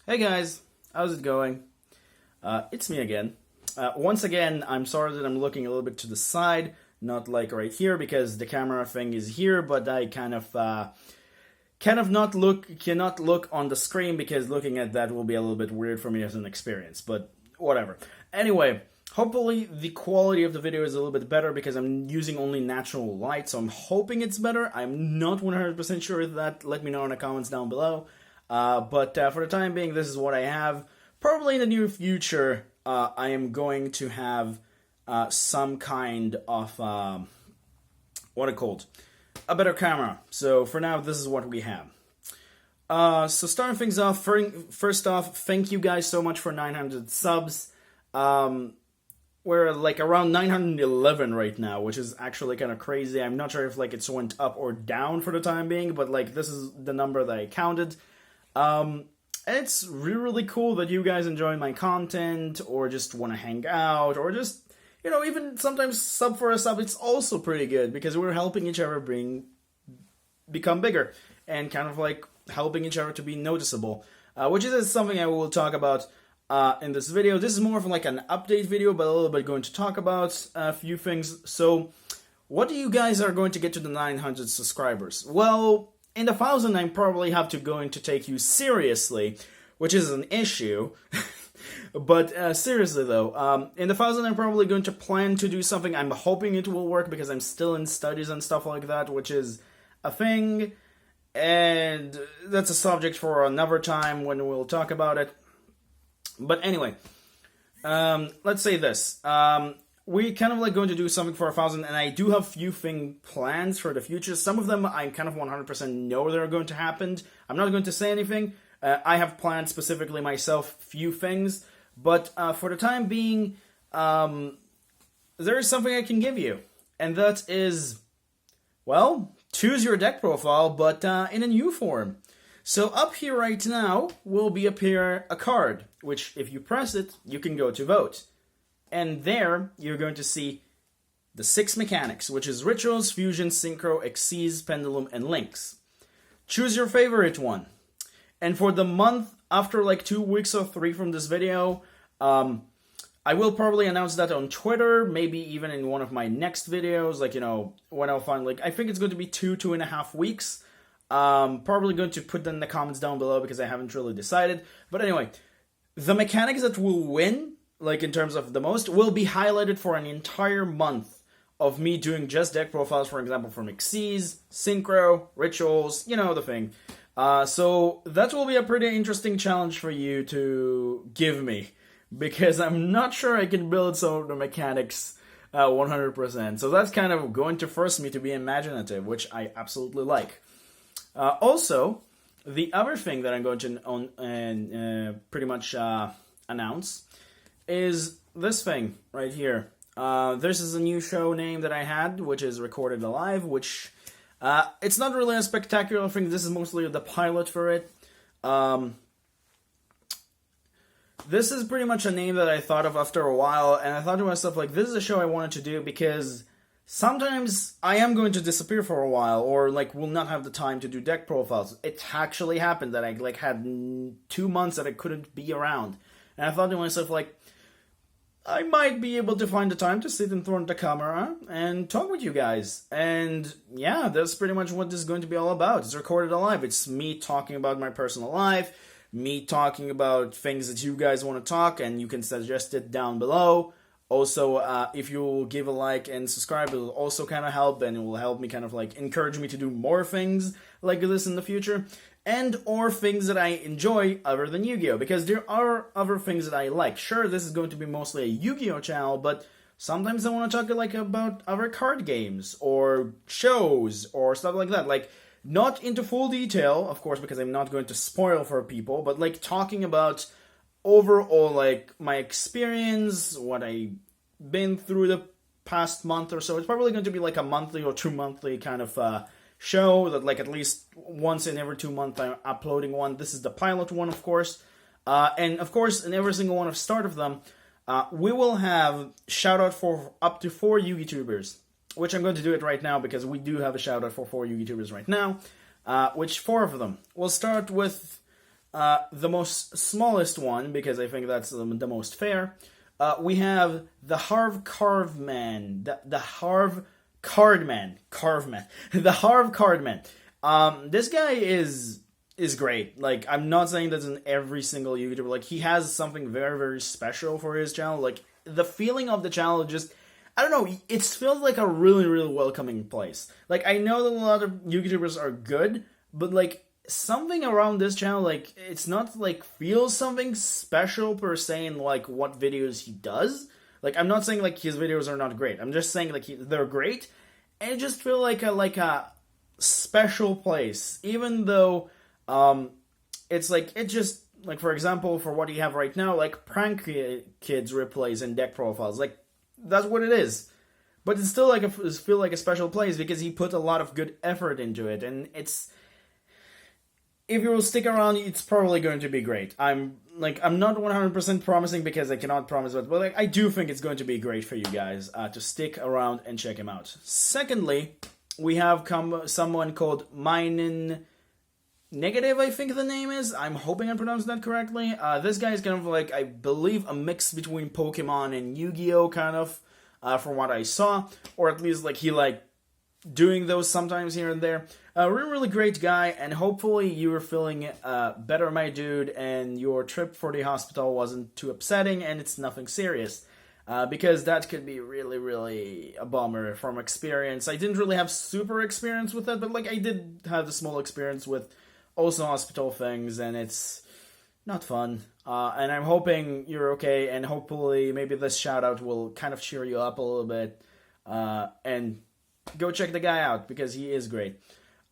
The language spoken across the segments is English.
Hey guys, how's it going? It's me again. Once again, I'm sorry that I'm looking a little bit to the side, not like right here because the camera thing is here, but I cannot look on the screen because looking at that will be a little bit weird for me as an experience, but whatever. Anyway, hopefully the quality of the video is a little bit better because I'm using only natural light, so I'm hoping it's better. I'm not 100% sure of that. Let me know in the comments down below. But for the time being, this is what I have. Probably in the near future, I am going to have some kind of, what it called? A better camera. So for now, this is what we have. So starting things off, first off, thank you guys so much for 900 subs. We're like around 911 right now, which is actually kind of crazy. I'm not sure if like it's went up or down for the time being, but like this is the number that I counted. It's really cool that you guys enjoy my content, or just want to hang out, or just, you know, even sometimes sub for a sub. It's also pretty good, because we're helping each other become bigger, and kind of like helping each other to be noticeable, which is something I will talk about in this video. This is more of like an update video, but a little bit going to talk about a few things. So, what do you guys are going to get to the 900 subscribers? Well, in the 1,000, I'm probably going to take you seriously, which is an issue. But seriously though, in the 1,000, I'm probably going to plan to do something. I'm hoping it will work because I'm still in studies and stuff like that, which is a thing. And that's a subject for another time when we'll talk about it. But anyway, let's say this. We kind of like going to do something for 1,000, and I do have few plans for the future. Some of them I kind of 100% know they're going to happen. I'm not going to say anything. I have planned specifically myself few things, but for the time being, there is something I can give you, and that is, well, choose your deck profile, but in a new form. So up here right now will appear a card, which if you press it, you can go to vote. And there, you're going to see the 6 mechanics, which is Rituals, Fusion, Synchro, Xyz, Pendulum, and Links. Choose your favorite one. And for the month, after like 2 weeks or 3 from this video, I will probably announce that on Twitter, maybe even in one of my next videos, like, you know, when I'll find, like, I think it's going to be 2.5 weeks. Probably going to put them in the comments down below because I haven't really decided. But anyway, the mechanics that will win, like in terms of the most, will be highlighted for an entire month of me doing just deck profiles, for example, from Xyz, Synchro, Rituals, you know the thing. So that will be a pretty interesting challenge for you to give me, because I'm not sure I can build some of the mechanics 100%. So that's kind of going to force me to be imaginative, which I absolutely like. Also, the other thing that I'm going to pretty much announce is this thing right here. This is a new show name that I had, which is Recoded Alive, which it's not really a spectacular thing. This is mostly the pilot for it. This is pretty much a name that I thought of after a while, and I thought to myself, like, this is a show I wanted to do because sometimes I am going to disappear for a while, or like will not have the time to do deck profiles. It actually happened that I like had 2 months that I couldn't be around, and I thought to myself, like, I might be able to find the time to sit in front of the camera and talk with you guys. And yeah, that's pretty much what this is going to be all about. It's Recorded Alive. It's me talking about my personal life, me talking about things that you guys want to talk, and you can suggest it down below. Also, if you give a like and subscribe, it will also kind of help, and it will help me kind of like encourage me to do more things like this in the future, and or things that I enjoy other than Yu-Gi-Oh! Because there are other things that I like. Sure, this is going to be mostly a Yu-Gi-Oh! Channel, but sometimes I want to talk like about other card games, or shows, or stuff like that. Like, not into full detail, of course, because I'm not going to spoil for people, but like talking about overall, like, my experience, what I've been through the past month or so. It's probably going to be like a monthly or 2 monthly kind of show that, like, at least once in every 2 months I'm uploading one. This is the pilot one, of course. And of course, in every single one of start of them, we will have shout out for up to 4 YouTubers, which I'm going to do it right now because we do have a shout out for 4 YouTubers right now, which 4 of them. We'll start with The most smallest one, because I think that's the most fair, we have the Harv Carveman, the Harv Cardman, Carveman, the Harv Cardman. This guy is great. Like, I'm not saying that's in every single YouTuber. Like, he has something very, very special for his channel. Like, the feeling of the channel just, I don't know, it feels like a really, really welcoming place. Like, I know that a lot of YouTubers are good, but, like, something around this channel, like, it's not, like, feels something special per se in, like, what videos he does. Like, I'm not saying, like, his videos are not great. I'm just saying, like, they're great, and it just feels like a special place, even though it's like, it just, like, for example, for what you have right now, like, prank kids replays and deck profiles, like, that's what it is. But it's still like feel like a special place because he put a lot of good effort into it, and it's, if you will stick around, it's probably going to be great. I'm not 100% promising because I cannot promise it, but like, I do think it's going to be great for you guys to stick around and check him out. Secondly, we have someone called Minin Negative, I think the name is. I'm hoping I pronounced that correctly. This guy is kind of like, I believe, a mix between Pokemon and Yu-Gi-Oh! Kind of, from what I saw. Or at least, like, he, like, doing those sometimes here and there. Really, really great guy, and hopefully you were feeling better, my dude, and your trip for the hospital wasn't too upsetting, and it's nothing serious. Because that could be really, really a bummer from experience. I didn't really have super experience with that, but, like, I did have a small experience with also hospital things, and it's not fun. And I'm hoping you're okay, and hopefully maybe this shout out will kind of cheer you up a little bit. And go check the guy out because he is great.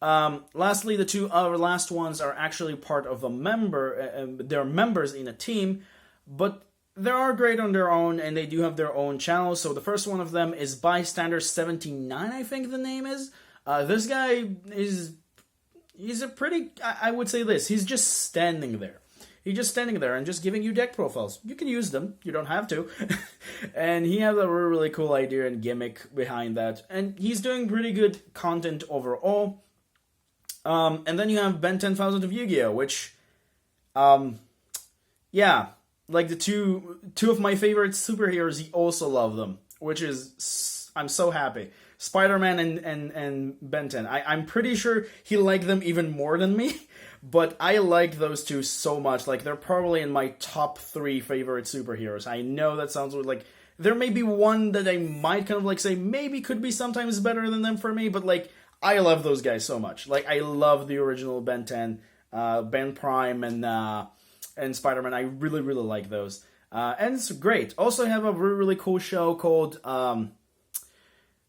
Lastly, the two other last ones are actually part of a member. They're members in a team, but they are great on their own, and they do have their own channels. So the first one of them is Bystander79, I think the name is. This guy he's a pretty, I would say this, he's just standing there. He's just standing there and just giving you deck profiles. You can use them, you don't have to. And he has a really, really cool idea and gimmick behind that. And he's doing pretty good content overall. And then you have Ben 10,000 of Yu-Gi-Oh! Which, yeah, like the two of my favorite superheroes, he also love them. Which is, I'm so happy. Spider-Man and Ben 10. I'm pretty sure he liked them even more than me, but I like those two so much. Like, they're probably in my top 3 favorite superheroes. I know that sounds like, there may be one that I might kind of like say maybe could be sometimes better than them for me, but like, I love those guys so much. Like, I love the original Ben 10, Ben Prime, and Spider-Man. I really, really like those. And it's great. Also, I have a really, really cool show called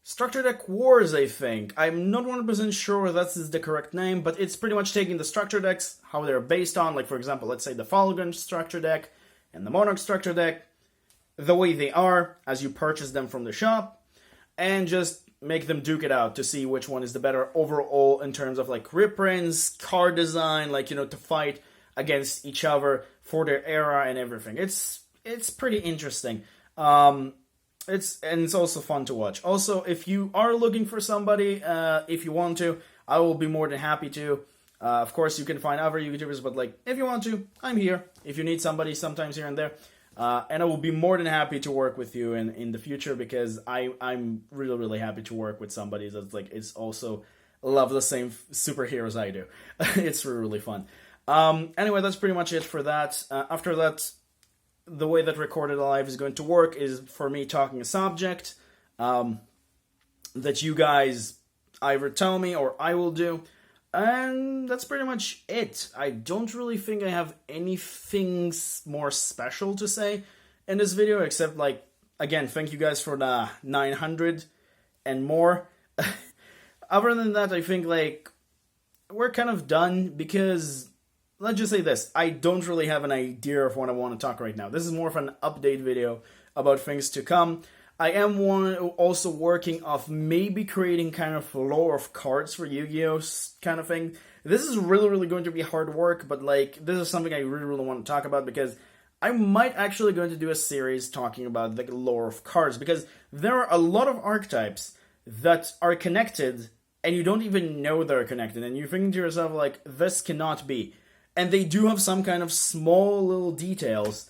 Structure Deck Wars, I think. I'm not 100% sure if that's the correct name, but it's pretty much taking the structure decks, how they're based on, like, for example, let's say the Falcon structure deck and the Monarch structure deck, the way they are as you purchase them from the shop, and just make them duke it out to see which one is the better overall in terms of, like, reprints, card design, like, you know, to fight against each other for their era and everything. It's pretty interesting. It's also fun to watch. Also, if you are looking for somebody, if you want to, I will be more than happy to. Of course, you can find other YouTubers, but like, if you want to, I'm here. If you need somebody sometimes here and there. And I will be more than happy to work with you in the future because I'm really, really happy to work with somebody that's like, is also love the same superheroes I do. It's really, really fun. Anyway, that's pretty much it for that. After that, the way that Recorded Alive is going to work is for me talking a subject that you guys either tell me or I will do. And that's pretty much it. I don't really think I have anything more special to say in this video, except, like, again, thank you guys for the 900 and more. Other than that, I think, like, we're kind of done because, let's just say this, I don't really have an idea of what I want to talk right now. This is more of an update video about things to come. I am also working off maybe creating kind of lore of cards for Yu-Gi-Oh! Kind of thing. This is really, really going to be hard work, but like, this is something I really, really want to talk about because I might actually going to do a series talking about the lore of cards because there are a lot of archetypes that are connected and you don't even know they're connected and you're thinking to yourself like, this cannot be. and they do have some kind of small little details.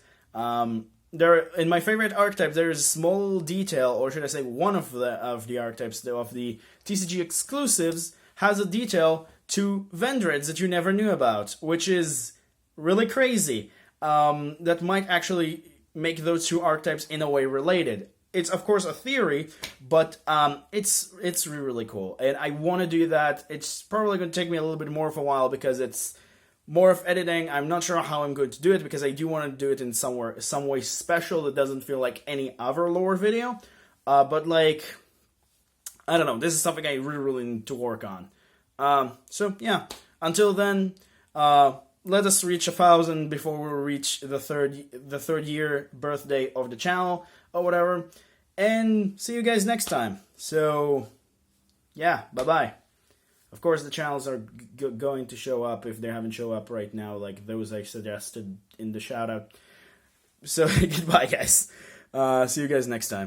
There, in my favorite archetype, there is a small little detail, or should I say, one of the archetypes of the TCG exclusives has a detail to Vendreads that you never knew about, which is really crazy. That might actually make those two archetypes in a way related. It's of course a theory, but it's really, really cool, and I want to do that. It's probably going to take me a little bit more of a while because it's more of editing. I'm not sure how I'm going to do it because I do want to do it in some way special that doesn't feel like any other lore video. But like, I don't know. This is something I really, really need to work on. So yeah. Until then, let us reach 1,000 before we reach the third year birthday of the channel or whatever. And see you guys next time. So yeah, bye bye. Of course, the channels are going to show up if they haven't shown up right now, like those I suggested in the shoutout. So, goodbye, guys. See you guys next time.